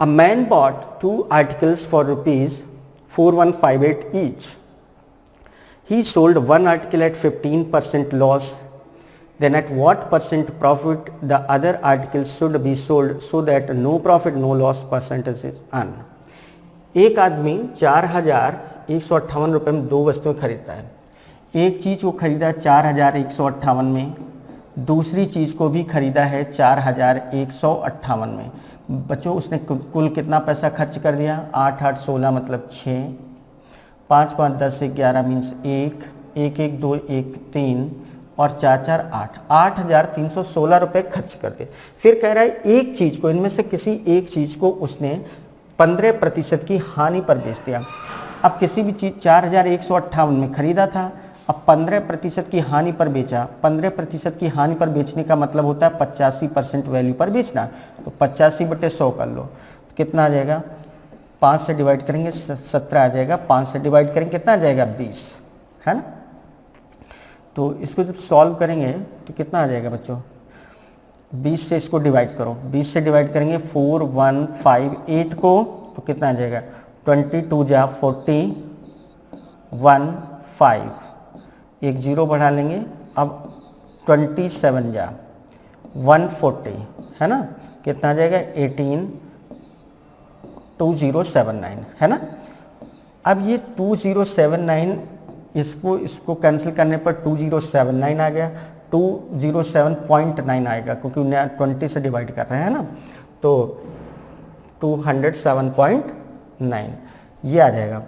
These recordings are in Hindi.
A man bought 2 articles for rupees 4158 each. He sold one article at 15% loss. Then at what percent profit the other articles should be sold so that no profit no loss percentage is earned. एक आदमी 4158 रुपये में 2 वस्तुएं खरीदता है। एक चीज़ को खरीदा 4158 में, दूसरी चीज़ को भी खरीदा है 4158 में। बच्चों उसने कुल कितना पैसा खर्च कर दिया? 8 8 16 मतलब 6, 5 5 10 11 मीन्स 1, 1 1 2 1 3 और 4 4 8, 8316 रुपये खर्च कर दिए। फिर कह रहा है एक चीज़ को, इनमें से किसी एक चीज़ को उसने 15% की हानि पर बेच दिया। अब किसी भी चीज़ 4158 में खरीदा था, अब 15% की हानि पर बेचा। 15% की हानि पर बेचने का मतलब होता है 85% वैल्यू पर बेचना। तो 85/100 कर लो, तो कितना आ जाएगा? 5 से डिवाइड करेंगे 17 आ जाएगा, 5 से डिवाइड करेंगे कितना आ जाएगा? 20, है ना। तो इसको जब सॉल्व करेंगे तो कितना आ जाएगा बच्चों? 20 से इसको डिवाइड करो, 20 से डिवाइड करेंगे 4158 को, तो कितना आ जाएगा? 22 जा 40 1 5, एक जीरो बढ़ा लेंगे। अब 27 जा 140, है ना, कितना आ जाएगा? 182079, है ना। अब ये 2079 इसको कैंसिल करने पर 2079 आ गया, 207.9 आएगा क्योंकि 20 से डिवाइड कर रहे हैं ना, तो 207.9 ये आ जाएगा।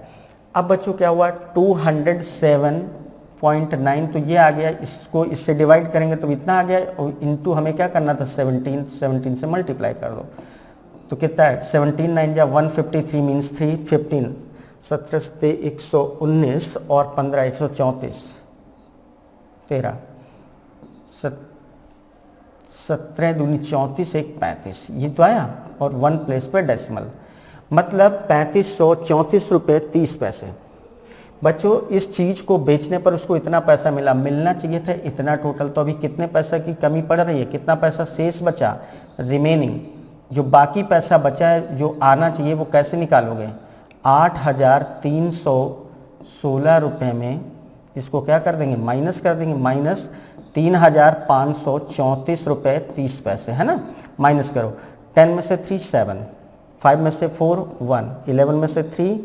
अब बच्चों क्या हुआ? 207.9 तो ये आ गया, इसको इससे डिवाइड करेंगे तो इतना आ गया, और इंटू हमें क्या करना था? 17 से मल्टीप्लाई कर दो, तो कितना है? 17 9 जा 153 मीन्स 3 15, 17 से 119 और 15 134 13, 17 दूनी 34 1 35, ये तो आया, और 1 प्लेस पे डेसिमल, मतलब 3534 रुपये 30 पैसे। बच्चों इस चीज़ को बेचने पर उसको इतना पैसा मिलना चाहिए था इतना टोटल, तो अभी कितने पैसा की कमी पड़ रही है? कितना पैसा शेष बचा? रिमेनिंग जो बाकी पैसा बचा है जो आना चाहिए वो कैसे निकालोगे? 8316 रुपये में इसको क्या कर देंगे? माइनस कर देंगे, माइनस 3534 रुपये 30 पैसे, है ना। माइनस करो, 10 में से 3 7, 5 में से 4 1, 11 में से 3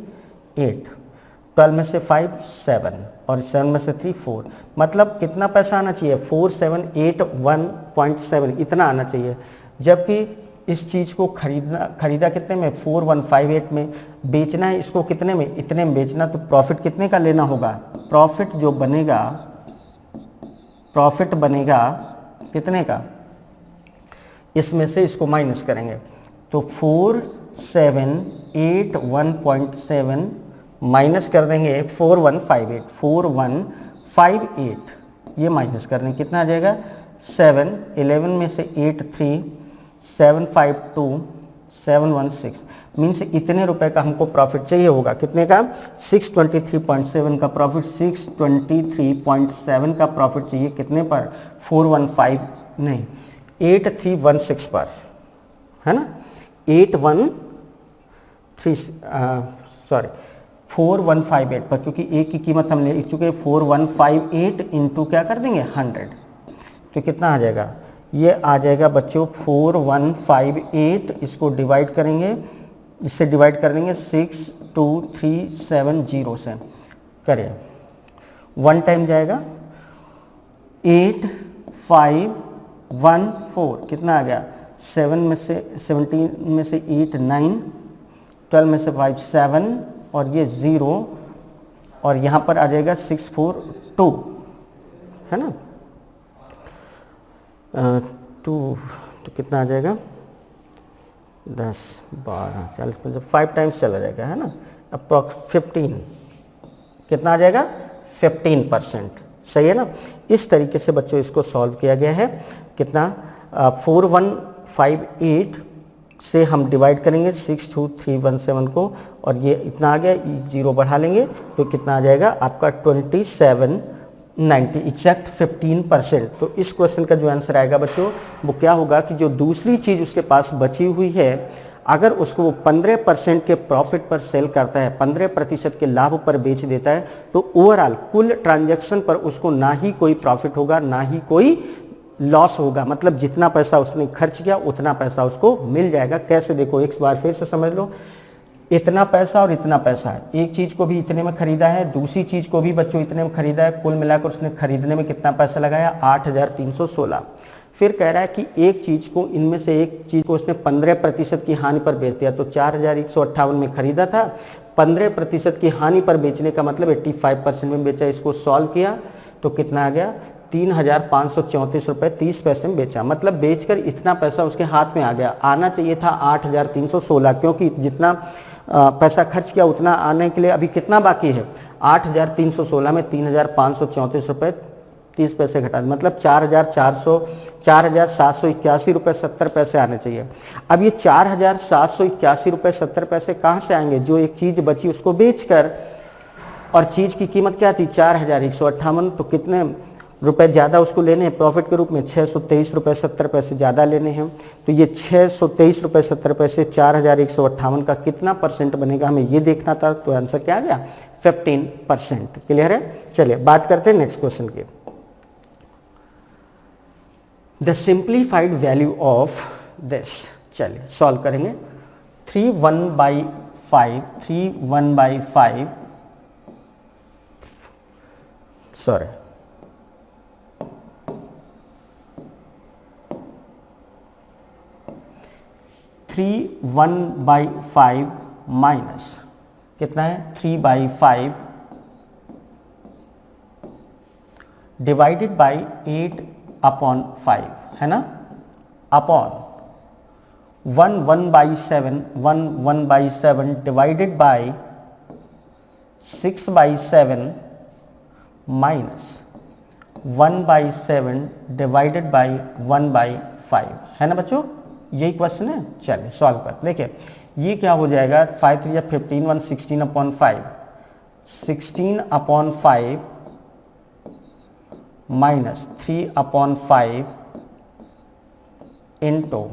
8, 12 में से 5 7 और 7 में से 3 4, मतलब कितना पैसा आना चाहिए? 4781.7 इतना आना चाहिए। जबकि इस चीज़ को खरीदा कितने में? 4158 में। बेचना है इसको कितने में? इतने में बेचना, तो प्रॉफिट कितने का लेना होगा? प्रॉफिट जो बनेगा, प्रॉफिट बनेगा कितने का? इसमें से इसको माइनस करेंगे, तो 4781.7 माइनस कर देंगे 4158 ये माइनस कर देंगे, कितना आ जाएगा? 7 11 में से 8 3 752 716 मीन्स इतने रुपए का हमको प्रॉफिट चाहिए होगा। कितने का? 623.7 का प्रॉफिट, 623.7 का प्रॉफिट चाहिए कितने पर? 8316 पर, है ना। 4158 पर, क्योंकि एक की कीमत हम ले चुके 4158 इंटू क्या कर देंगे? 100, तो कितना आ जाएगा? ये आ जाएगा बच्चों 4158, इसको डिवाइड करेंगे, इससे डिवाइड कर देंगे 62370 से, करें 1 टाइम जाएगा 8514, कितना आ गया? 7 में से 17 में से 8 9, 12 में से 5 7 और ये 0 और यहाँ पर आ जाएगा 642, है ना। 2 तो कितना आ जाएगा? 10 12 40 मतलब 5 टाइम्स चला जाएगा, है ना। अप्रॉक्स 15 कितना आ जाएगा? 15%, सही है ना। इस तरीके से बच्चों इसको सॉल्व किया गया है। कितना? 4158 से हम डिवाइड करेंगे 62317 को और ये इतना आ गया, जीरो बढ़ा लेंगे तो कितना आ जाएगा आपका 2790, एग्जैक्ट 15%। तो इस क्वेश्चन का जो आंसर आएगा बच्चों वो क्या होगा कि जो दूसरी चीज़ उसके पास बची हुई है अगर उसको वो 15% के प्रॉफिट पर सेल करता है, 15% के लाभ पर बेच देता है, तो ओवरऑल कुल ट्रांजैक्शन पर उसको ना ही कोई प्रॉफिट होगा ना ही कोई लॉस होगा। मतलब जितना पैसा उसने खर्च किया उतना पैसा उसको मिल जाएगा। कैसे, देखो एक बार फिर से समझ लो, इतना पैसा और इतना पैसा है, एक चीज़ को भी इतने में खरीदा है, दूसरी चीज़ को भी बच्चों इतने में खरीदा है, कुल मिलाकर उसने खरीदने में कितना पैसा लगाया, 8,316। फिर कह रहा है कि एक चीज़ को, इनमें से एक चीज़ को उसने 15% की हानि पर बेच दिया। तो 4,158 में खरीदा था, 15% की हानि पर बेचने का मतलब 85% में बेचा। इसको सॉल्व किया तो कितना आ गया, 3,534 रुपये 30 पैसे में बेचा। मतलब बेचकर इतना पैसा उसके हाथ में आ गया। आना चाहिए था 8,316, क्योंकि जितना पैसा खर्च किया उतना आने के लिए अभी कितना बाकी है, 8,316 में 3,534 रुपये 30 पैसे घटा, मतलब 4,781 रुपये 70 पैसे आने चाहिए। अब ये 4,781 रुपये 70 पैसे कहाँ से आएंगे, जो एक चीज़ बची उसको बेचकर, और चीज़ की कीमत क्या थी 4,158, तो कितने रुपए ज़्यादा उसको लेने हैं प्रॉफिट के रूप में, 623 रुपये 70 पैसे ज़्यादा लेने हैं। तो ये 623 रुपये 70 पैसे 4,158 का कितना परसेंट बनेगा, हमें ये देखना था। तो आंसर क्या आ गया, 15%। क्लियर है। चलिए बात करते हैं नेक्स्ट क्वेश्चन की। The simplified value of this, चलिए सॉल्व करेंगे। 3/1/5 सॉरी 3/1/5 माइनस कितना है 3/5 डिवाइडेड बाई 8/5 है ना, upon 1/7 divided by 6/7 minus 1/7 divided by 1/5 है ना बच्चों, यही क्वेश्चन है। चलिए सॉल्व कर, देखिए ये क्या हो जाएगा, 5 3 15 1 16/5 16/5 माइनस 3/5 इंटू,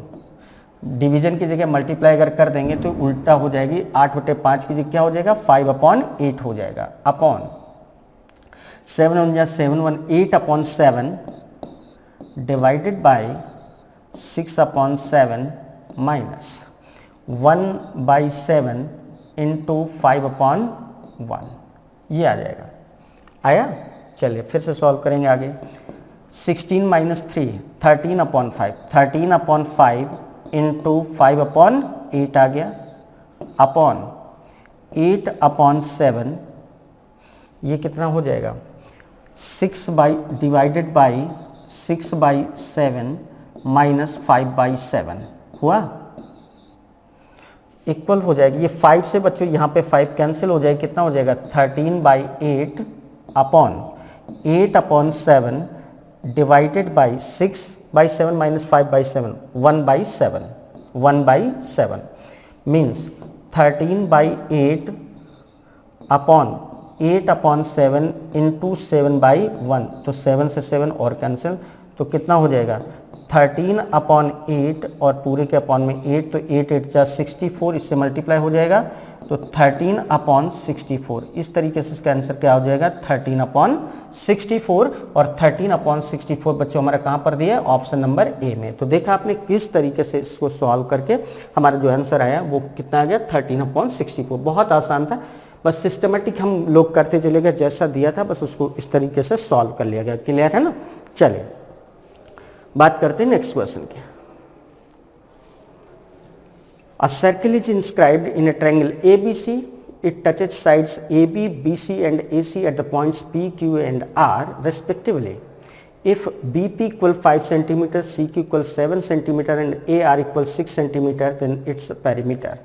डिवीजन की जगह मल्टीप्लाई अगर कर देंगे तो उल्टा हो जाएगी, 8/5 की जगह क्या हो जाएगा 5/8 हो जाएगा, upon 7 1 7 1 8/7 divided by 6/7 minus 1/7 into 5/1, ये आ जाएगा। आया, चलिए फिर से सॉल्व करेंगे आगे। 16 माइनस 3 13/5 13/5 इंटू 5/8 आ गया, अपॉन 8/7, ये कितना हो जाएगा 6/डिवाइडेड बाई 6/7 माइनस 5/7 हुआ, इक्वल हो जाएगी। ये 5 से बच्चों यहाँ पे 5 कैंसिल हो जाएगा, कितना हो जाएगा 13/8 upon 8/7 divided by 6/7 minus 5/7 1/7 means 13/8 upon 8/7 into 7/1, तो 7 से 7 और कैंसिल, तो कितना हो जाएगा 13/8 और पूरे के अपॉन में 8, तो 8 8 जा 64, इससे मल्टीप्लाई हो जाएगा तो 13/64। इस तरीके से इसका आंसर क्या हो जाएगा 13/64, और 13/64 बच्चों हमारा कहाँ पर दिया है, ऑप्शन नंबर ए में। तो देखा आपने किस तरीके से इसको सॉल्व करके हमारा जो आंसर आया वो कितना आ गया 13/64। बहुत आसान था, बस सिस्टमेटिक हम लोग करते चले गए, जैसा दिया था बस उसको इस तरीके से सॉल्व कर लिया गया। क्लियर है ना। चलिए बात करते हैं नेक्स्ट क्वेश्चन की। A circle is inscribed in a triangle ABC. It touches sides AB, BC and AC at the points P, Q and R respectively. If BP equal 5 cm, CQ equal 7 cm and AR equal 6 cm, then its perimeter.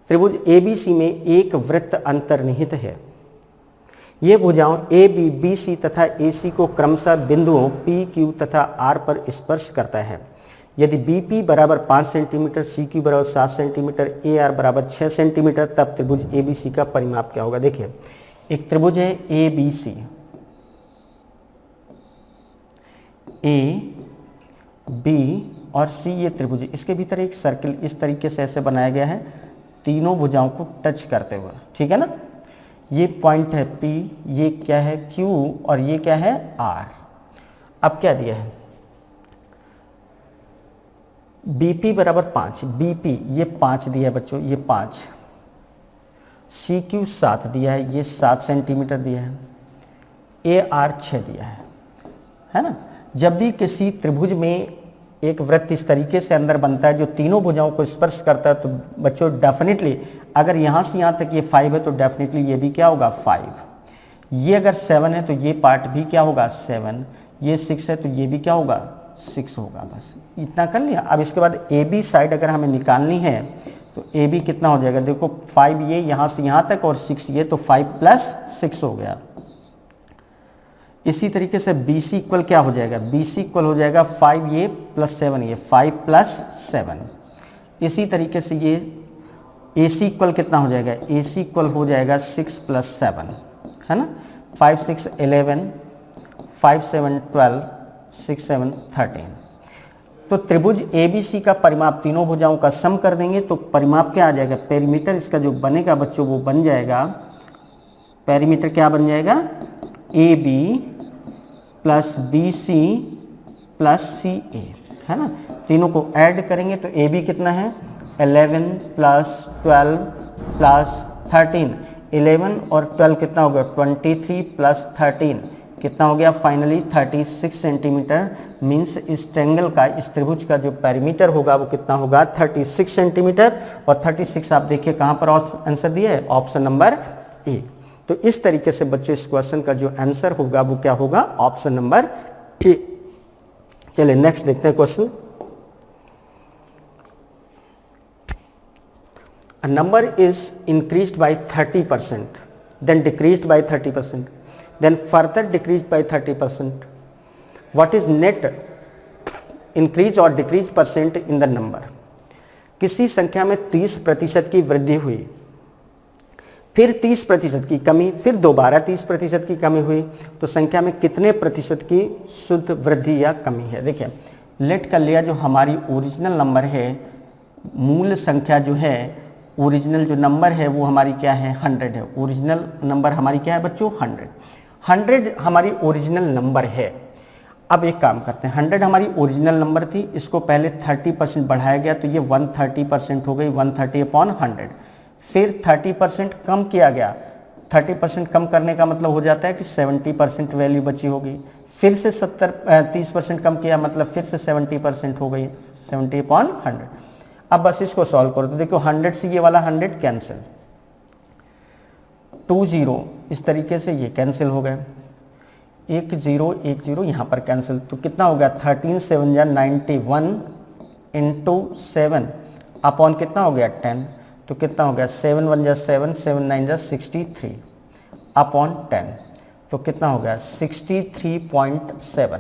त्रिभुज ABC में एक वृत्त अंतर्निहित है। ये भुजाओं AB, BC तथा AC को क्रमशः बिंदुओं P, Q तथा R पर स्पर्श करता है। यदि BP बराबर 5 सेंटीमीटर, CQ बराबर 7 सेंटीमीटर, AR बराबर 6 सेंटीमीटर, तब त्रिभुज ABC का परिमाप क्या होगा। देखिए एक त्रिभुज है ABC, A, B और सी ये त्रिभुज, इसके भीतर एक सर्किल इस तरीके से ऐसे बनाया गया है तीनों भुजाओं को टच करते हुए, ठीक है ना। ये पॉइंट है P, ये क्या है Q और ये क्या है R। अब क्या दिया है BP बराबर 5, BP ये 5 दिया है बच्चों, ये 5, CQ 7 दिया है, ये 7 सेंटीमीटर दिया है, AR 6 दिया है ना। जब भी किसी त्रिभुज में एक वृत्त इस तरीके से अंदर बनता है जो तीनों भुजाओं को स्पर्श करता है, तो बच्चों डेफिनेटली अगर यहाँ से यहाँ तक ये 5 है तो डेफिनेटली ये भी क्या होगा 5। ये अगर 7 है तो ये पार्ट भी क्या होगा 7, ये 6 है तो ये भी क्या होगा 6 होगा। बस इतना कर लिया। अब इसके बाद ए बी साइड अगर हमें निकालनी है तो ए बी कितना हो जाएगा, देखो 5 ये यहाँ से यहाँ तक और 6 ये, तो 5 प्लस 6 हो गया। इसी तरीके से बी सी इक्वल क्या हो जाएगा, बी सी इक्वल हो जाएगा 5 ये प्लस 7 ये, 5 प्लस 7। इसी तरीके से ये ए सी इक्वल कितना हो जाएगा, ए सी इक्वल हो जाएगा 6 प्लस 7, है ना। 5 6 11, 5 7 12, 6 7 13। तो त्रिभुज ए बी सी का परिमाप तीनों भुजाओं का सम कर देंगे तो परिमाप क्या आ जाएगा, पेरीमीटर इसका जो बनेगा बच्चों वो बन जाएगा, पेरीमीटर क्या बन जाएगा A B plus B C plus C A, है ना। तीनों को ऐड करेंगे तो ए बी कितना है 11 प्लस 12 प्लस 13, 11 और 12 कितना हो गया 23 प्लस 13 कितना हो गया फाइनली 36 सेंटीमीटर। मीन्स इस ट्रायंगल का, इस त्रिभुज का जो पेरीमीटर होगा वो कितना होगा 36 सेंटीमीटर। और 36 आप देखिए कहाँ पर आंसर दिया है, ऑप्शन नंबर ए। तो इस तरीके से बच्चों इस क्वेश्चन का जो आंसर होगा वो क्या होगा, ऑप्शन नंबर ए। चलिए नेक्स्ट देखते हैं question. A number is increased by 30%, then decreased by 30%, then further decreased by 30%. What is net increase or decrease percent in the number? किसी संख्या में 30% की वृद्धि हुई, फिर 30% की कमी, फिर दोबारा 30% की कमी हुई, तो संख्या में कितने प्रतिशत की शुद्ध वृद्धि या कमी है। देखिए लेट कर लिया जो हमारी ओरिजिनल नंबर है, मूल संख्या जो है, ओरिजिनल जो नंबर है वो हमारी क्या है 100 है। ओरिजिनल नंबर हमारी क्या है बच्चों 100 हमारी ओरिजिनल नंबर है। अब एक काम करते हैं, 100 हमारी ओरिजिनल नंबर थी, इसको पहले 30% बढ़ाया गया तो ये 130% हो गई, 130/100। फिर 30% कम किया गया, 30% कम करने का मतलब हो जाता है कि 70% वैल्यू बची होगी। फिर से 30% कम किया मतलब फिर से 70% हो गई, 70/100। अब बस इसको सॉल्व करो तो देखो 100 से ये वाला 100 कैंसिल, 2 0 इस तरीके से ये कैंसिल हो गए, 1 0 1 0 यहाँ पर कैंसिल, तो कितना हो गया 13 7 या 91 इंटू 7 अपॉन कितना हो गया 10, तो कितना हो गया 7 1 या 7 7 9 या 63 अपॉन 10, तो कितना हो गया 63.7।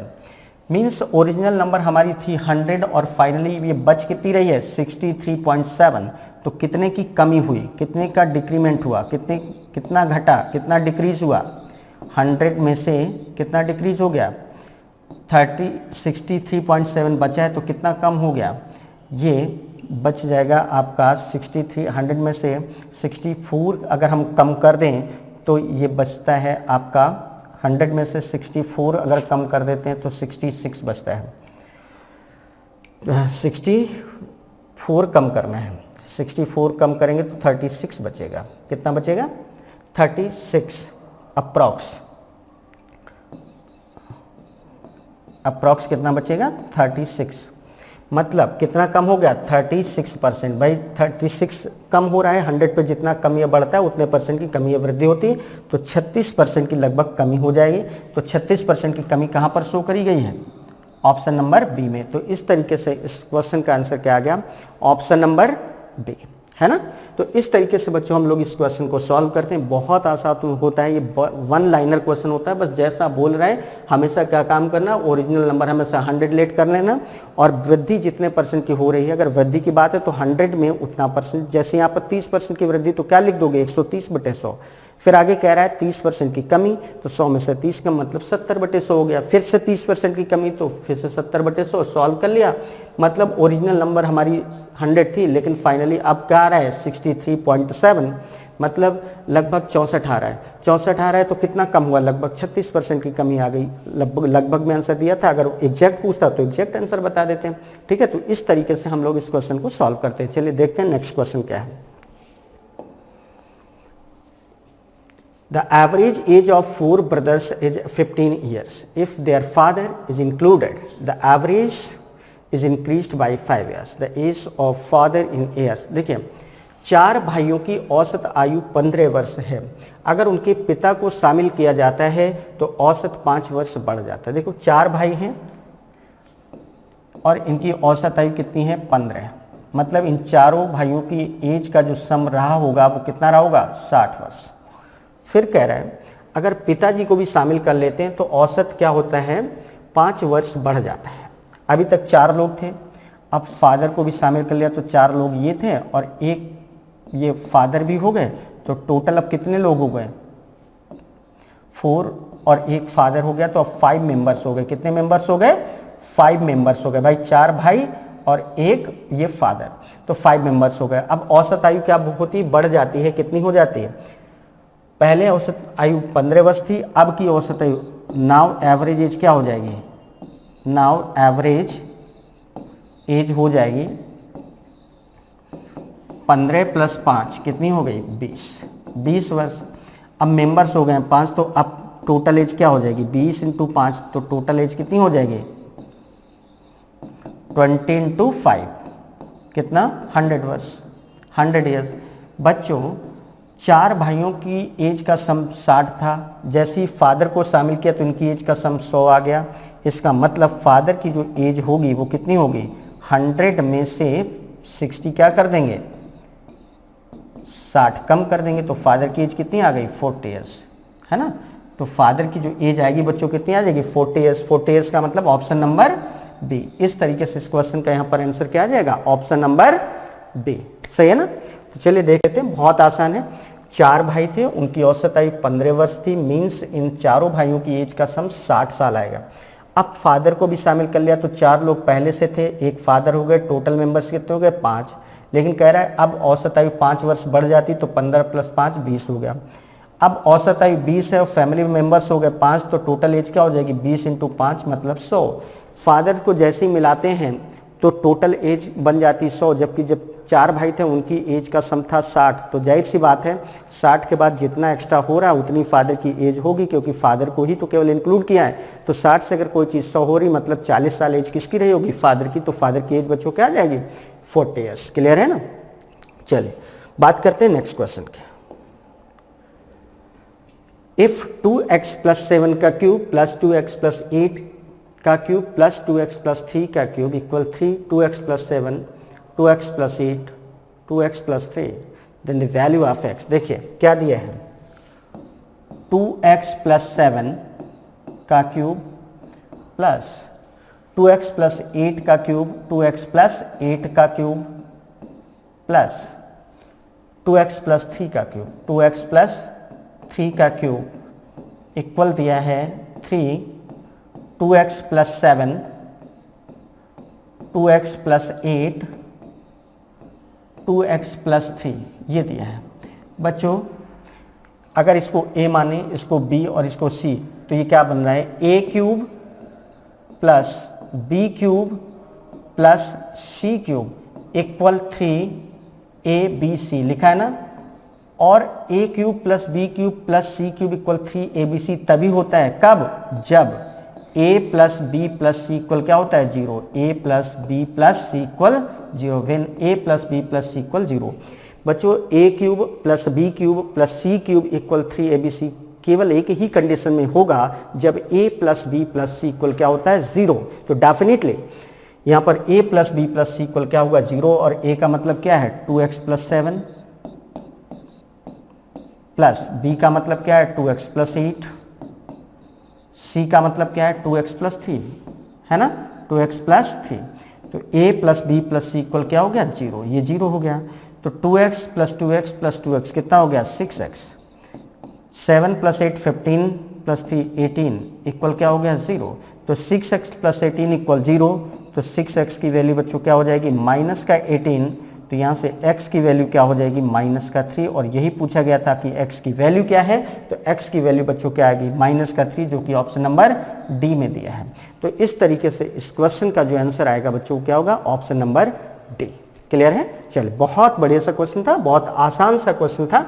मीन्स ओरिजिनल नंबर हमारी थी 100 और फाइनली ये बच कितनी रही है 63.7। तो कितने की कमी हुई, कितने का डिक्रीमेंट हुआ, कितना घटा, कितना डिक्रीज हुआ, 100 में से कितना डिक्रीज हो गया 63.7 बचा है, तो कितना कम हो गया, ये बच जाएगा आपका 63। 100 में से 64 अगर हम कम कर दें तो ये बचता है आपका 100 में से 64 अगर कम कर देते हैं तो 66 बचता है। 64 कम करना है, 64 कम करेंगे तो 36 बचेगा। कितना बचेगा 36 अप्रॉक्स कितना बचेगा 36। मतलब कितना कम हो गया 36%। भाई 36 कम हो रहा है, 100 पे जितना कमी बढ़ता है उतने परसेंट की कमी वृद्धि होती है, तो 36% की लगभग कमी हो जाएगी। तो 36% की कमी कहाँ पर शो करी गई है, ऑप्शन नंबर बी में। तो इस तरीके से इस क्वेश्चन का आंसर क्या आ गया, ऑप्शन नंबर बी, है ना। तो इस तरीके से बच्चों हम लोग इस क्वेश्चन को सॉल्व करते हैं। बहुत आसान होता है, ये 1 लाइनर क्वेश्चन होता है। बस जैसा बोल रहे हैं हमेशा क्या काम करना, ओरिजिनल नंबर हमेशा 100 लेट कर लेना और वृद्धि जितने परसेंट की हो रही है, अगर वृद्धि की बात है तो 100 में उतना परसेंट। जैसे यहाँ पर 30% की वृद्धि तो क्या लिख दोगे 130/100। फिर आगे कह रहा है 30% की कमी, तो 100 में से 30 कम मतलब 70/100 हो गया। फिर से 30% की कमी तो फिर से 70/100 सॉल्व कर लिया। मतलब ओरिजिनल नंबर हमारी 100 थी, लेकिन फाइनली अब क्या आ रहा है 63.7, मतलब लगभग 64 आ रहा है। 64 आ रहा है तो कितना कम हुआ, लगभग 36% की कमी आ गई। लगभग में आंसर दिया था, अगर एग्जैक्ट पूछता तो एग्जैक्ट आंसर बता देते हैं। ठीक है, तो इस तरीके से हम लोग इस क्वेश्चन को सॉल्व करते हैं। चलिए देखते हैं नेक्स्ट क्वेश्चन क्या है। The average age of 4 brothers is 15 years. If their father is included, the average is increased by 5 years. The age of father in years. देखिए 4 भाइयों की औसत आयु 15 वर्ष है। अगर उनके पिता को शामिल किया जाता है तो औसत 5 वर्ष बढ़ जाता है। देखो 4 भाई हैं और इनकी औसत आयु कितनी है 15, मतलब इन चारों भाइयों की एज का जो सम रहा होगा वो कितना रहा होगा 60 वर्ष। फिर कह रहा है अगर पिताजी को भी शामिल कर लेते हैं तो औसत क्या होता है 5 वर्ष बढ़ जाता है। अभी तक 4 लोग थे, अब फादर को भी शामिल कर लिया तो 4 लोग ये थे और एक ये फादर भी हो गए, तो टोटल अब कितने लोग हो गए 4 और एक फादर हो गया, तो अब 5 मेंबर्स हो गए। कितने मेंबर्स हो गए 5 मेंबर्स हो गए भाई, 4 भाई और एक ये फादर, तो 5 मेंबर्स हो गए। अब औसत आयु क्या होती है बढ़ जाती है, कितनी हो जाती है, पहले औसत आयु 15 वर्ष थी, अब की औसत आयु नाउ एवरेज एज क्या हो जाएगी, नाउ एवरेज एज हो जाएगी 15 + 5 कितनी हो गई 20 वर्ष। अब मेंबर्स हो गए 5, तो अब टोटल एज क्या हो जाएगी 20 × 5, तो टोटल एज कितनी हो जाएगी 20 × 5 कितना 100 वर्ष, 100 ईयर्स। बच्चों 4 भाइयों की एज का सम 60 था, जैसे ही फादर को शामिल किया तो इनकी एज का सम 100 आ गया। इसका मतलब फादर की जो एज होगी वो कितनी होगी 100 में से 60 क्या कर देंगे 60 कम कर देंगे, तो फादर की एज कितनी आ गई 40 ईयर्स, है ना। तो फादर की जो एज आएगी बच्चों कितनी आ जाएगी 40 ईयर्स। 40 ईयर्स का मतलब ऑप्शन नंबर बी। इस तरीके से इस क्वेश्चन का यहाँ पर आंसर क्या आ जाएगा ऑप्शन नंबर बी, सही है ना। तो चलिए देख लेते हैं, बहुत आसान है। 4 भाई थे, उनकी औसत आयु 15 वर्ष थी, मीन्स इन चारों भाइयों की एज का सम 60 साल आएगा। अब फादर को भी शामिल कर लिया तो 4 लोग पहले से थे, एक फादर हो गए, टोटल मेंबर्स कितने हो गए 5, लेकिन कह रहा है अब औसत आयु 5 वर्ष बढ़ जाती तो 15 + 5 20 हो गया। अब औसत आयु 20 है और फैमिली मेंबर्स हो गए 5, तो टोटल एज क्या हो जाएगी 20 × 5 मतलब 100। फादर को जैसे ही मिलाते हैं तो टोटल एज बन जाती 100, जबकि जब 4 भाई थे उनकी एज का सम था 60, तो जाहिर सी बात है 60 के बाद जितना एक्स्ट्रा हो रहा है उतनी फादर की एज होगी, क्योंकि फादर को ही तो केवल इंक्लूड किया है। तो 60 से अगर कोई चीज़ 100 हो रही मतलब 40 साल एज किसकी रही होगी फादर की, तो फादर की एज बच्चों क्या आ जाएगी 40 ईयर्स। क्लियर है ना। चलिए बात करते हैं नेक्स्ट क्वेश्चन की। इफ 2x + 7 का क्यूब + 2x + 8 का क्यूब + 2x + 3 का cube equal 3, 2x + 7, 2x + 8, 2x + 3, then the value of x। देखिए क्या दिया है 2x + 7 का क्यूब प्लस 2x + 8 का क्यूब, 2x + 8 का क्यूब प्लस 2x + 3 का क्यूब, 2x + 3 का क्यूब इक्वल दिया है 3, 2x + 7, 2x + 8, 2x + 3 ये दिया है। बच्चों अगर इसको a माने, इसको b और इसको c, तो ये क्या बन रहा है a³ + b³ + c³ equal 3abc लिखा है ना। और a³ + b³ + c³ equal 3abc तभी होता है कब, जब a + b + c इक्वल क्या होता है 0, a + b + c equal 0, when a + b + c equal 0। बच्चों a³ + b³ + c³ equal 3abc केवल एक ही कंडीशन में होगा जब a + b + c इक्वल क्या होता है 0। तो डेफिनेटली यहाँ पर a + b + c इक्वल क्या होगा 0, और a का मतलब क्या है 2x + 7 प्लस b का मतलब क्या है 2x + 8, c का मतलब क्या है 2x + 3, है ना 2x + 3। तो a + b + c इक्वल क्या हो गया 0, ये 0 हो गया। तो 2x + 2x + 2x कितना हो गया 6x, 7 + 8 15 + 3 18 इक्वल क्या हो गया 0। तो 6x + 18 इक्वल 0, तो 6x की वैल्यू बच्चों क्या हो जाएगी माइनस का 18, तो यहाँ से x की वैल्यू क्या हो जाएगी माइनस का 3, और यही पूछा गया था कि x की वैल्यू क्या है, तो x की वैल्यू बच्चों क्या आएगी माइनस का 3, जो कि ऑप्शन नंबर डी में दिया है। तो इस तरीके से इस क्वेश्चन का जो आंसर आएगा बच्चों क्या होगा ऑप्शन नंबर डी। क्लियर है? चलिए, बहुत बढ़िया सा क्वेश्चन था, बहुत आसान सा क्वेश्चन था।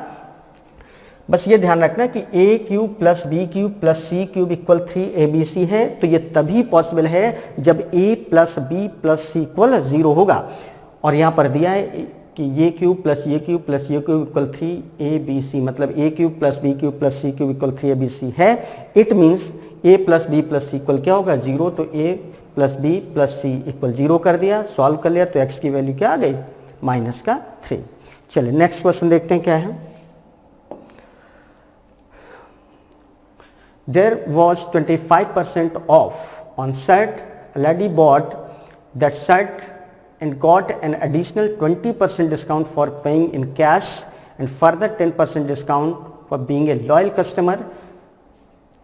बस ये ध्यान रखना कि A cube plus B cube plus C cube equal 3abc है, तो ये तभी पॉसिबल है जब a plus B plus C equal 0 होगा। और यहाँ पर दिया है कि ये क्यूब प्लस ये क्यूब प्लस ये क्यूब इक्वल 3abc, मतलब a cube plus B cube plus C cube equal 3abc है। It means a plus B plus C equal क्या होगा 0, तो a plus B plus C equal 0 कर दिया, सॉल्व कर लिया, तो x की वैल्यू क्या आ गई माइनस का 3। चलिए नेक्स्ट क्वेश्चन देखते हैं क्या है। There was 25% off on shirt. A lady bought that shirt and got an additional 20% discount for paying in cash and further 10% discount for being a loyal customer.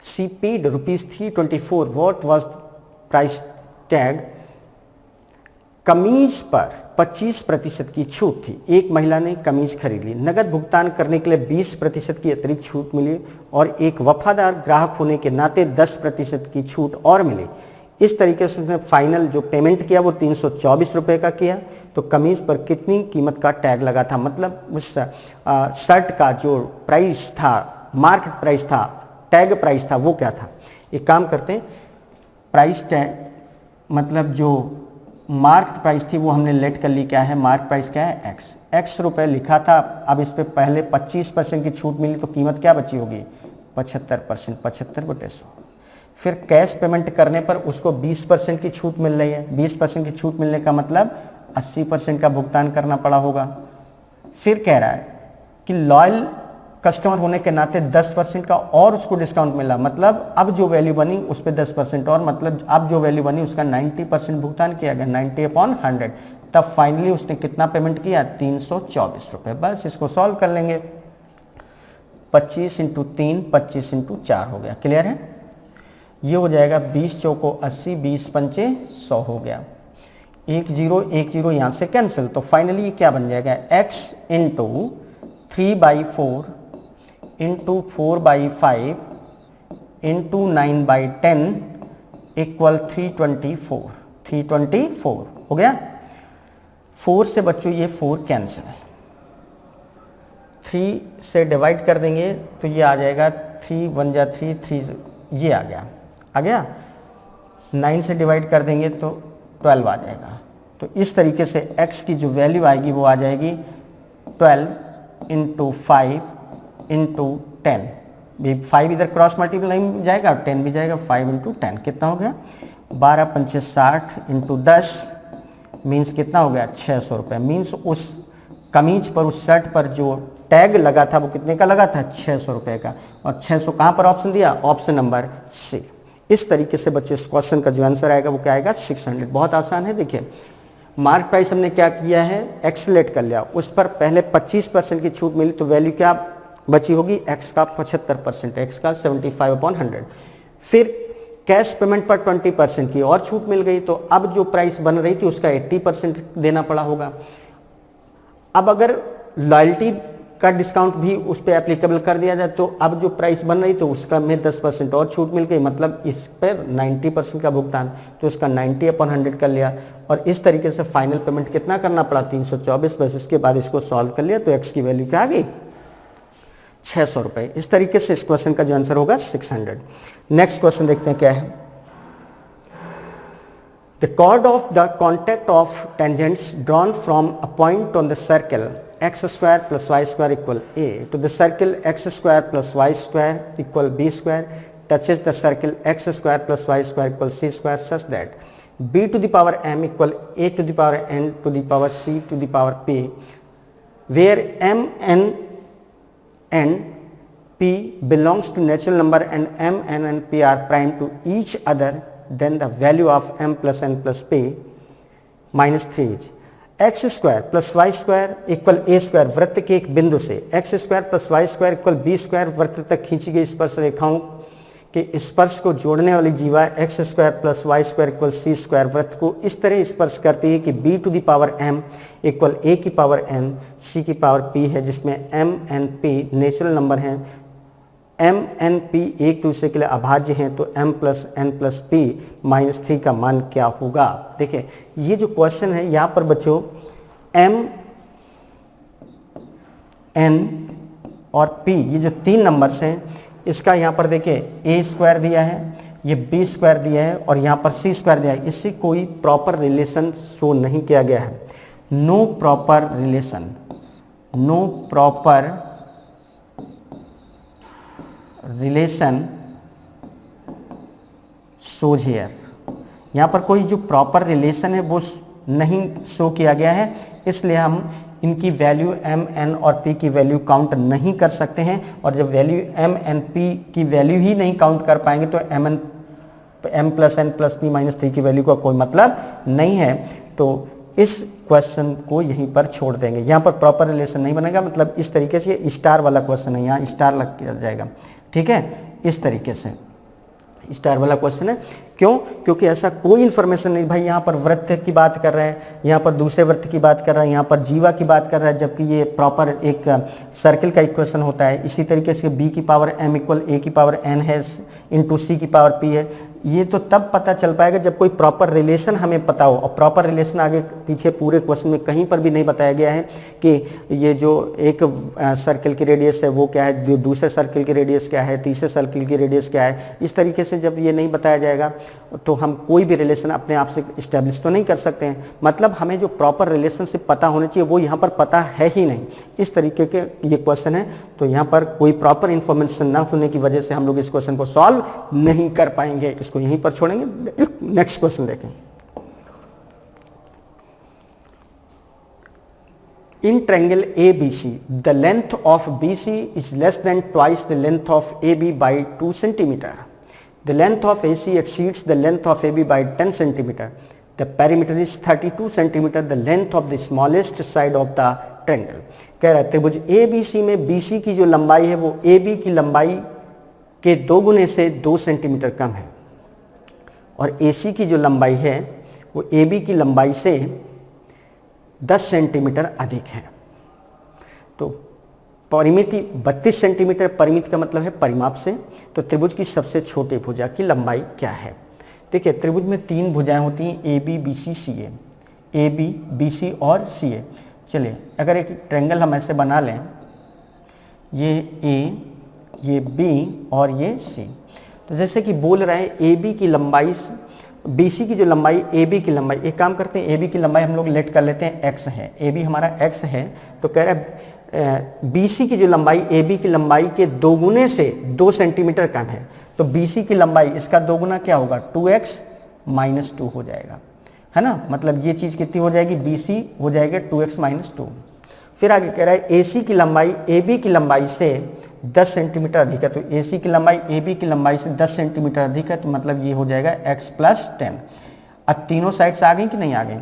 She paid rupees 324. What was the price tag? कमीज पर 25% की छूट थी। एक महिला ने कमीज खरीद ली, नगद भुगतान करने के लिए 20% की अतिरिक्त छूट मिली और एक वफादार ग्राहक होने के नाते 10% की छूट और मिली। इस तरीके से उसने फाइनल जो पेमेंट किया वो 324 रुपये का किया। तो कमीज पर कितनी कीमत का टैग लगा था, मतलब उस शर्ट का जो प्राइस था, मार्केट प्राइस था, टैग प्राइस था, वो क्या था। एक काम करते हैं, प्राइस टैग मतलब जो मार्क प्राइस थी वो हमने लेट कर ली, क्या है मार्क प्राइस क्या है x रुपये लिखा था। अब इस पे पहले 25% की छूट मिली तो कीमत क्या बची होगी 75%, 75/100। फिर कैश पेमेंट करने पर उसको 20% की छूट मिल रही है। 20% की छूट मिलने का मतलब 80% का भुगतान करना पड़ा होगा। फिर कह रहा है कि लॉयल कस्टमर होने के नाते 10% का और उसको डिस्काउंट मिला, मतलब अब जो वैल्यू बनी उस पर 10% और, मतलब अब जो वैल्यू बनी उसका 90% भुगतान किया गया, 90/100। तब फाइनली उसने कितना पेमेंट किया 324 रुपये। बस इसको सॉल्व कर लेंगे, 25 × 3 25 × 4 हो गया। क्लियर है? ये हो जाएगा 20 चौको 80, 20 पंचे 100 हो गया। 1 0 यहाँ से कैंसिल, तो फाइनली क्या बन जाएगा x × 3/4 × 4/5 × 9/10 इक्वल 324 हो गया। 4 से बच्चों ये 4 कैंसिल, 3 से डिवाइड कर देंगे तो ये आ जाएगा 3 1 जा 3 3 ये आ गया। 9 से डिवाइड कर देंगे तो 12 आ जाएगा। तो इस तरीके से x की जो वैल्यू आएगी वो आ जाएगी 12 × 5 × 10, भी 5 इधर क्रॉस मल्टीप्लाई में जाएगा, 10 भी जाएगा। 5 × 10 कितना हो गया 12 पंचे 60 × 10 मीन्स कितना हो गया 600 रुपये। मीन्स उस कमीज पर, उस शर्ट पर जो टैग लगा था वो कितने का लगा था 600 रुपये का। और 600 कहाँ पर ऑप्शन दिया, ऑप्शन नंबर सी। इस तरीके से बच्चों इस क्वेश्चन का जो आंसर आएगा वो क्या आएगा 600। बहुत आसान है। देखिए मार्क प्राइस हमने क्या किया है एक्सलेट कर लिया, उस पर पहले 25% की छूट मिली तो वैल्यू क्या बची होगी x का 75%, x का 75/100। फिर कैश पेमेंट पर 20% की और छूट मिल गई, तो अब जो प्राइस बन रही थी उसका 80% देना पड़ा होगा। अब अगर लॉयल्टी का डिस्काउंट भी उस पर एप्लीकेबल कर दिया जाए तो अब जो प्राइस बन रही तो उसका में 10% और छूट मिल गई, मतलब इस पर 90% का भुगतान, तो इसका 90/100 कर लिया। और इस तरीके से फाइनल पेमेंट कितना करना पड़ा 324। बस इसके बाद इसको सॉल्व कर लिया तो x की वैल्यू क्या आ गई 600 रुपये। इस तरीके से इस क्वेश्चन का जो आंसर होगा 600। नेक्स्ट क्वेश्चन देखते हैं क्या है। The chord of the contact of tangents drawn from a point on the circle x square plus y square equal a to the circle x square plus y square equal b square touches the circle x square plus y square equal c square such that b to the power m equal a to the power n to the power c to the power p, where m, n and p belongs to natural number and m, n and p are prime to each other, then the value of m plus n plus p minus 3 is x square plus y square equal a square। वृत्त के एक बिंदु से x square plus y square equal b square वृत्त तक खींची गई स्पर्श रेखाओं कि स्पर्श को जोड़ने वाली जीवा x square plus y square equal c square वृत्त को इस तरह स्पर्श करती है कि b to the power m equal a की पावर n c की पावर p है, जिसमें m n p natural number हैं। m n p एक दूसरे के लिए अभाज्य हैं, तो m plus n plus p minus 3 का मान क्या होगा। देखिए ये जो क्वेश्चन है यहाँ पर बच्चों m n और p ये जो तीन नंबर्स हैं, इसका यहाँ पर देखिए a स्क्वायर दिया है, ये b स्क्वायर दिया है और यहाँ पर c स्क्वायर दिया है। इससे कोई प्रॉपर रिलेशन शो नहीं किया गया है। No proper relation, no proper relation shows here. यहाँ पर कोई जो प्रॉपर रिलेशन है वो नहीं शो किया गया है, इसलिए हम इनकी वैल्यू m n और p की वैल्यू काउंट नहीं कर सकते हैं। और जब वैल्यू m n p की वैल्यू ही नहीं काउंट कर पाएंगे तो m plus n plus p minus 3 की वैल्यू का कोई मतलब नहीं है। तो इस क्वेश्चन को यहीं पर छोड़ देंगे। यहाँ पर प्रॉपर रिलेशन नहीं बनेगा, मतलब इस तरीके से ये स्टार वाला क्वेश्चन है, यहाँ स्टार लग जाएगा। ठीक है, इस तरीके से स्टार वाला क्वेश्चन है। क्यों? क्योंकि ऐसा कोई इन्फॉर्मेशन नहीं। भाई यहाँ पर वृत्त की बात कर रहे हैं, यहाँ पर दूसरे वृत्त की बात कर रहा है, यहाँ पर जीवा की बात कर रहा है, जबकि ये प्रॉपर एक सर्किल का इक्वेशन होता है। इसी तरीके से b की पावर m इक्वल a की पावर n है इंटू c की पावर p है। ये तो तब पता चल पाएगा जब कोई प्रॉपर रिलेशन हमें पता हो, और प्रॉपर रिलेशन आगे पीछे पूरे क्वेश्चन में कहीं पर भी नहीं बताया गया है कि ये जो एक सर्किल की रेडियस है वो क्या है, दूसरे सर्किल की रेडियस क्या है, तीसरे सर्किल की रेडियस क्या है। इस तरीके से जब ये नहीं बताया जाएगा तो हम कोई भी रिलेशन अपने आप से इस्टेब्लिश तो नहीं कर सकते हैं। मतलब हमें जो प्रॉपर रिलेशनशिप पता होना चाहिए वो यहाँ पर पता है ही नहीं। इस तरीके के ये क्वेश्चन है, तो यहाँ पर कोई प्रॉपर इन्फॉर्मेशन ना होने की वजह से हम लोग इस क्वेश्चन को सॉल्व नहीं कर पाएंगे, इसको यहीं पर छोड़ेंगे। नेक्स्ट क्वेश्चन देखें। In triangle ABC, the length of BC is less than twice the length of AB by 2 centimeter. The length of AC exceeds the length of AB by 10 centimeter. The perimeter is 32 centimeter. The length of the smallest side of the triangle. कह रहा है त्रिभुज ABC में BC की जो लंबाई है वो AB की लंबाई के 2 गुने से 2 सेंटीमीटर कम है, और AC की जो लंबाई है वो AB की लंबाई से 10 सेंटीमीटर अधिक है। तो परिमिति 32 सेंटीमीटर, परिमिति का मतलब है परिमाप से। तो त्रिभुज की सबसे छोटी भुजा की लंबाई क्या है। देखिए त्रिभुज में 3 भुजाएं होती हैं, AB BC CA, AB BC और CA। चलिए अगर एक ट्रायंगल हम ऐसे बना लें, ये A, ये B और ये C। तो जैसे कि बोल रहे हैं AB की लंबाई BC की जो लंबाई AB की लंबाई, एक काम करते हैं AB की लंबाई हम लोग लेट कर लेते हैं x है, AB हमारा x है। तो कह रहा है BC की जो लंबाई AB की लंबाई के 2 गुने से 2 सेंटीमीटर कम है। तो BC की लंबाई इसका 2 गुना क्या होगा, 2x माइनस 2 हो जाएगा, है ना। मतलब ये चीज़ कितनी हो जाएगी, BC हो जाएगा 2x माइनस 2। फिर आगे कह रहा है AC की लंबाई AB की लंबाई से 10 सेंटीमीटर अधिक है। तो AC की लंबाई AB की लंबाई से 10 सेंटीमीटर अधिक है, तो मतलब ये हो जाएगा x प्लस 10। अब तीनों साइड्स आ गई कि नहीं आ गई।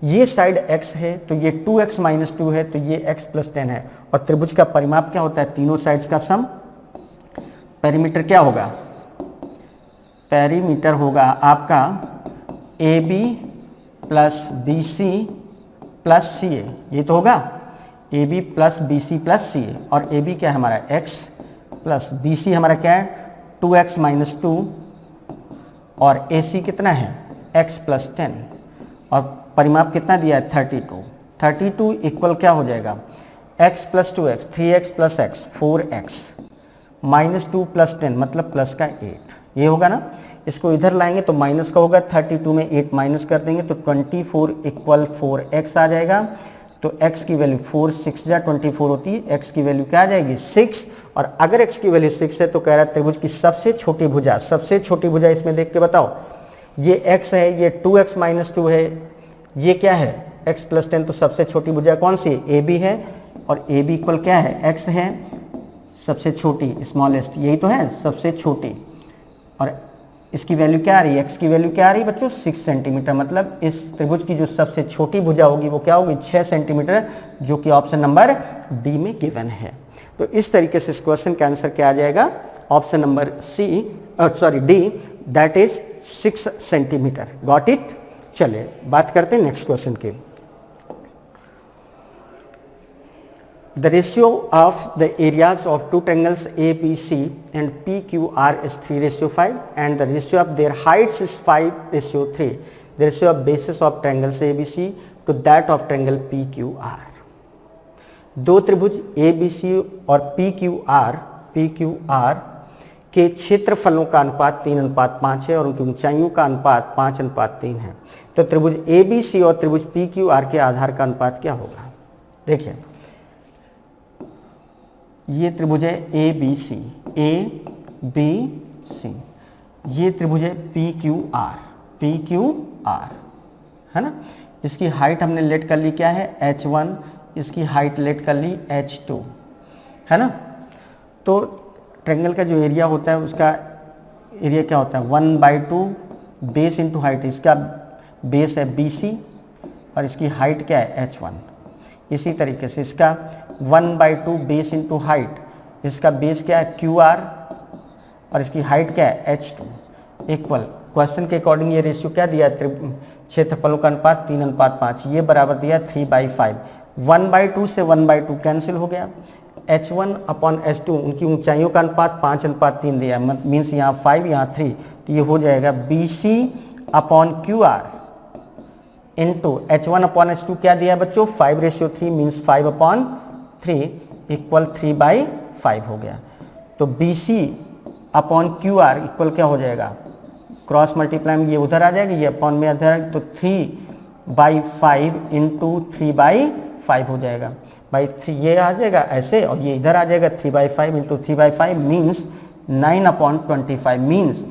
ये साइड x है तो ये 2x माइनस 2 है, तो ये x प्लस 10 है। और त्रिभुज का परिमाप क्या होता है, तीनों साइड्स का सम। पेरीमीटर क्या होगा, पेरीमीटर होगा आपका AB plus BC plus CA, ये तो होगा AB plus BC plus CA। और AB क्या है हमारा x प्लस BC हमारा क्या है 2x माइनस 2, और AC कितना है x प्लस 10, और परिमाप कितना दिया है 32। 32 इक्वल क्या हो जाएगा x plus 2x, 3x plus x 4x minus 2 plus 10 मतलब प्लस का 8, ये होगा ना। इसको इधर लाएंगे तो माइनस का होगा, 32 में 8 माइनस कर देंगे तो 24 इक्वल 4x आ जाएगा। तो x की वैल्यू 4 6 जा 24 होती है, x की वैल्यू क्या आ जाएगी 6। और अगर x की वैल्यू 6 है तो कह रहा है त्रिभुज की सबसे छोटी भुजा, सबसे छोटी भुजा इसमें देख के बताओ। ये x है, ये 2x माइनस 2 है, ये क्या है x प्लस 10। तो सबसे छोटी भुजा कौन सी है, AB है, और AB इक्वल क्या है x है, सबसे छोटी स्मॉलेस्ट, यही तो है सबसे छोटी। और इसकी वैल्यू क्या आ रही है, x की वैल्यू क्या आ रही है बच्चों 6 सेंटीमीटर। मतलब इस त्रिभुज की जो सबसे छोटी भुजा होगी वो क्या होगी 6 सेंटीमीटर, जो कि ऑप्शन नंबर डी में गिवन है। तो इस तरीके से इस क्वेश्चन का आंसर क्या आ जाएगा, option number c sorry d, that is 6 centimetre. Got it. चलिए बात करते हैं नेक्स्ट क्वेश्चन की. The ratio of the areas of two triangles ABC and PQR is 3:5 and the ratio of their heights is 5:3. The ratio of bases of triangles ABC to that of triangle PQR. दो त्रिभुज ABC और PQR के क्षेत्रफलों का अनुपात 3:5 है और उनकी ऊंचाइयों का अनुपात 5:3 है. तो त्रिभुज ABC और त्रिभुज PQR के आधार का अनुपात क्या होगा? देखिए ये त्रिभुज है ABC, ये त्रिभुज है PQR है ना. इसकी हाइट हमने लेट कर ली क्या है H1, इसकी हाइट लेट कर ली H2 है ना. तो ट्रायंगल का जो एरिया होता है उसका एरिया क्या होता है 1/2 बेस इंटू हाइट. इसका बेस है BC और इसकी हाइट क्या है H1. इसी तरीके से इसका 1/2 बेस इंटू हाइट, इसका बेस क्या है QR और इसकी हाइट क्या है H2 इक्वल. क्वेश्चन के अकॉर्डिंग ये रेशियो क्या दिया है क्षेत्रफलों का अनुपात 3:5. ये बराबर दिया 3/5. 1/2 से 1/2 कैंसिल हो गया. H1/H2 उनकी ऊंचाइयों का अनुपात 5:3 दिया, मीन्स यहाँ 5 यहाँ 3, तो ये हो जाएगा BC/QR इंटू H1/H2 क्या दिया बच्चों 5:3 मीन्स 5/3 इक्वल 3/5 हो गया. तो BC/QR इक्वल क्या हो जाएगा, क्रॉस मल्टीप्लाई में ये उधर आ जाएगा, ये अपॉन में इधर, तो 3/5 इंटू 3/5 हो जाएगा. भाई 3 ये आ जाएगा ऐसे और ये इधर आ जाएगा 3/5 इंटू 3/5 मीन्स 9/25 मीन्स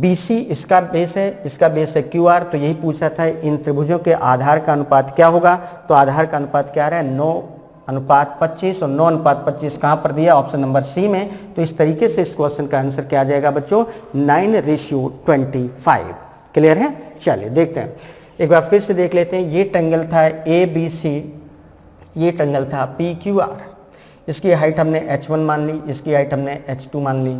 BC इसका बेस है, इसका बेस है QR. तो यही पूछा था इन त्रिभुजों के आधार का अनुपात क्या होगा. तो आधार का अनुपात क्या आ रहा है 9:25 और 9:25 कहाँ पर दिया ऑप्शन नंबर C में. तो इस तरीके से इस क्वेश्चन का आंसर क्या आ जाएगा बच्चों 9:25. क्लियर है. चलिए देखते हैं एक बार फिर से देख लेते हैं. ये ट्रायंगल था ABC, ये ट्रायंगल था PQR. इसकी हाइट हमने H1 मान ली, इसकी हाइट हमने H2 मान ली.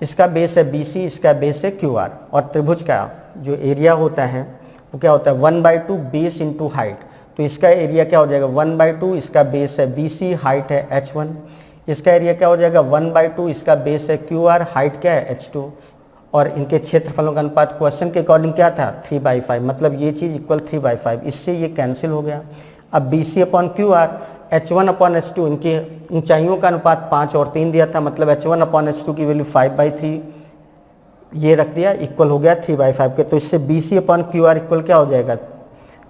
इसका बेस है BC, इसका बेस है QR और त्रिभुज का जो एरिया होता है वो क्या होता है 1/2 बेस इंटू हाइट. तो इसका एरिया क्या हो जाएगा 1/2, इसका बेस है BC, हाइट है H1. इसका एरिया क्या हो जाएगा 1/2, इसका बेस है QR, हाइट क्या है H2 और इनके क्षेत्रफलों का अनुपात क्वेश्चन के अकॉर्डिंग क्या था 3/5, मतलब ये चीज़ इक्वल 3/5. इससे ये कैंसिल हो गया. अब BC/QR H1/H2 इनकी ऊंचाइयों का अनुपात 5 और 3 दिया था, मतलब H1/H2 की वैल्यू 5/3 ये रख दिया इक्वल हो गया 3/5 के. तो इससे BC/QR इक्वल क्या हो जाएगा,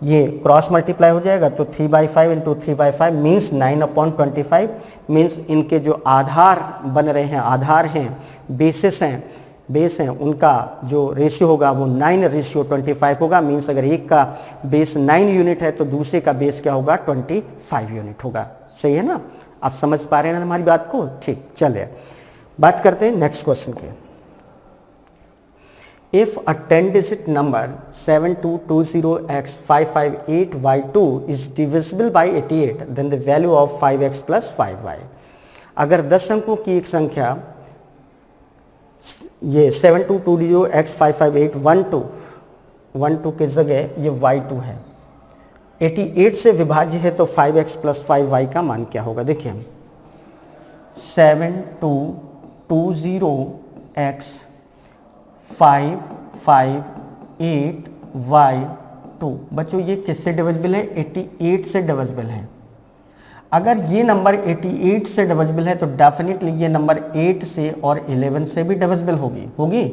ये क्रॉस मल्टीप्लाई हो जाएगा. तो 3/5 इंटू 3/5 मीन्स 9/25 मीन्स इनके जो आधार बन रहे हैं, आधार हैं, बेसिस हैं, बेस हैं, उनका जो रेशियो होगा वो 9:25 होगा. मीन्स अगर एक का बेस 9 यूनिट है तो दूसरे का बेस क्या होगा 25 यूनिट होगा. सही है ना. आप समझ पा रहे हैं ना हमारी बात को. ठीक, चलिए बात करते हैं नेक्स्ट क्वेश्चन के. If a 10-digit number 7220x558y2 is divisible by 88, then the value of 5x plus 5y. अगर 10 अंकों की एक संख्या ये 7220x55812 के जगह ये y2 है, 88 से विभाज्य है तो 5x प्लस 5y का मान क्या होगा. देखिए 7220x558y2 बच्चों ये किससे डिविजिबल है 88 से डिविजिबल है. अगर ये नंबर 88 से डिविजिबल है तो डेफिनेटली ये नंबर 8 से और 11 से भी डिविजिबल होगी,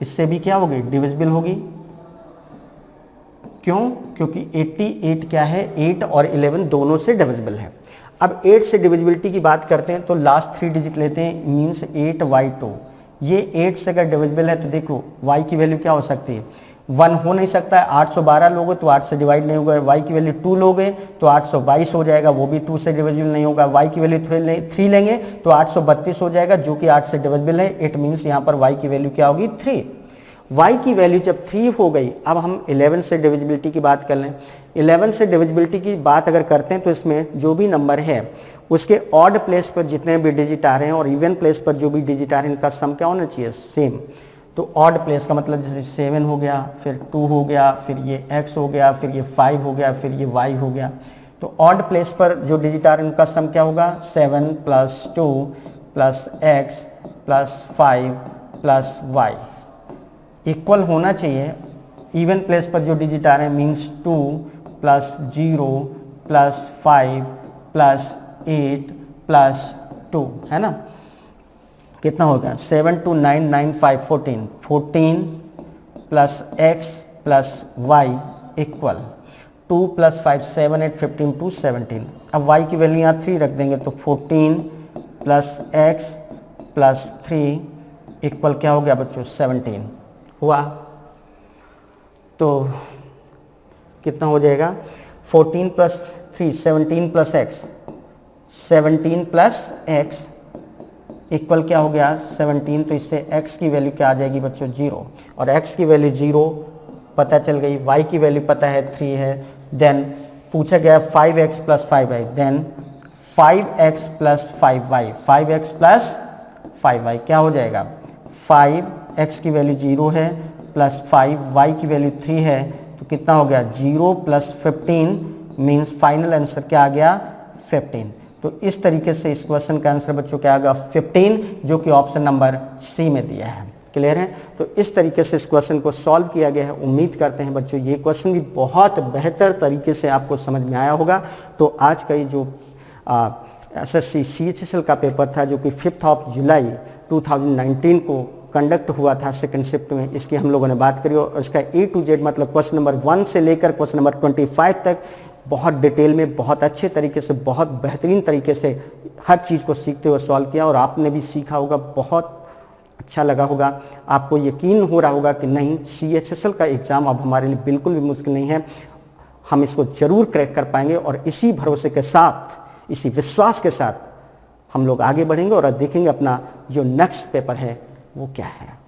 इससे भी क्या होगी डिविजिबल होगी. क्यों? क्योंकि 88 क्या है 8 और 11 दोनों से डिविजिबल है. अब 8 से डिविजिबिलिटी की बात करते हैं तो लास्ट 3 डिजिट लेते हैं मीन्स 8y2. ये 8 से अगर डिविजिबल है तो देखो y की वैल्यू क्या हो सकती है 1 हो नहीं सकता है. 812 लोगे तो 8 से डिवाइड नहीं होगा. y की वैल्यू 2 लोगे तो 822 हो जाएगा, वो भी 2 से डिविजिबल नहीं होगा. y की वैल्यू 3 लेंगे तो 832 हो जाएगा जो कि 8 से डिविजिबल है. इट मीन्स यहाँ पर y की वैल्यू क्या होगी 3. y की वैल्यू जब 3 हो गई, अब हम 11 से डिविजिबिलिटी की बात कर लें। 11 से डिविजिबिलिटी की बात अगर करते हैं तो इसमें जो भी नंबर है उसके ऑड प्लेस पर जितने भी डिजिट आ रहे हैं और इवन प्लेस पर जो भी डिजिट आ रहे हैं इनका सम क्या होना चाहिए, सेम। तो ऑड प्लेस का मतलब जैसे 7 हो गया, फिर 2 हो गया, फिर ये x हो गया, फिर ये 5 हो गया, फिर ये y हो गया। तो ऑड प्लेस पर जो डिजिट आ रहे हैं उनका सम क्या होगा, 7 + 2 + x + 5 + y इक्वल होना चाहिए इवन प्लेस पर जो डिजिट आ रहे हैं मीन्स 2 + 0 + 5 + 8 + 2, है ना। कितना हो गया, 7 2 9 9 5 14 14 + x + y इक्वल 2 + 5 7 8 15 2 17। अब y की वैल्यू यहाँ 3 रख देंगे तो 14 + x + 3 इक्वल क्या हो गया बच्चों, 17 हुआ। तो कितना हो जाएगा, 14 + 3 17 + x 17 + x इक्वल क्या हो गया, 17। तो इससे x की वैल्यू क्या आ जाएगी बच्चों, 0, और x की वैल्यू 0 पता चल गई, y की वैल्यू पता है 3 है। देन पूछा गया 5x + 5y, then 5x + 5y 5x + 5y क्या हो जाएगा, 5x की वैल्यू 0 है प्लस 5y की वैल्यू 3 है, तो कितना हो गया, 0 + 15 मीन्स फाइनल आंसर क्या आ गया, 15। तो इस तरीके से इस क्वेश्चन का आंसर बच्चों क्या आएगा, 15, जो कि ऑप्शन नंबर सी में दिया है। क्लियर है। तो इस तरीके से इस क्वेश्चन को सॉल्व किया गया है। उम्मीद करते हैं बच्चों ये क्वेश्चन भी बहुत बेहतर तरीके से आपको समझ में आया होगा। तो आज का ये जो SSC CHSL का पेपर था जो कि 5 जुलाई 2019 को कंडक्ट हुआ था सेकंड शिफ्ट में, इसकी हम लोगों ने बात करी और इसका A to Z मतलब क्वेश्चन नंबर 1 से लेकर क्वेश्चन नंबर 25 तक बहुत डिटेल में, बहुत अच्छे तरीके से, बहुत बेहतरीन तरीके से हर चीज़ को सीखते हुए सॉल्व किया और आपने भी सीखा होगा, बहुत अच्छा लगा होगा। आपको यकीन हो रहा होगा कि नहीं, CHSL का एग्ज़ाम अब हमारे लिए बिल्कुल भी मुश्किल नहीं है, हम इसको ज़रूर क्रैक कर पाएंगे। और इसी भरोसे के साथ, इसी विश्वास के साथ हम लोग आगे बढ़ेंगे और देखेंगे अपना जो नेक्स्ट पेपर है वो क्या है।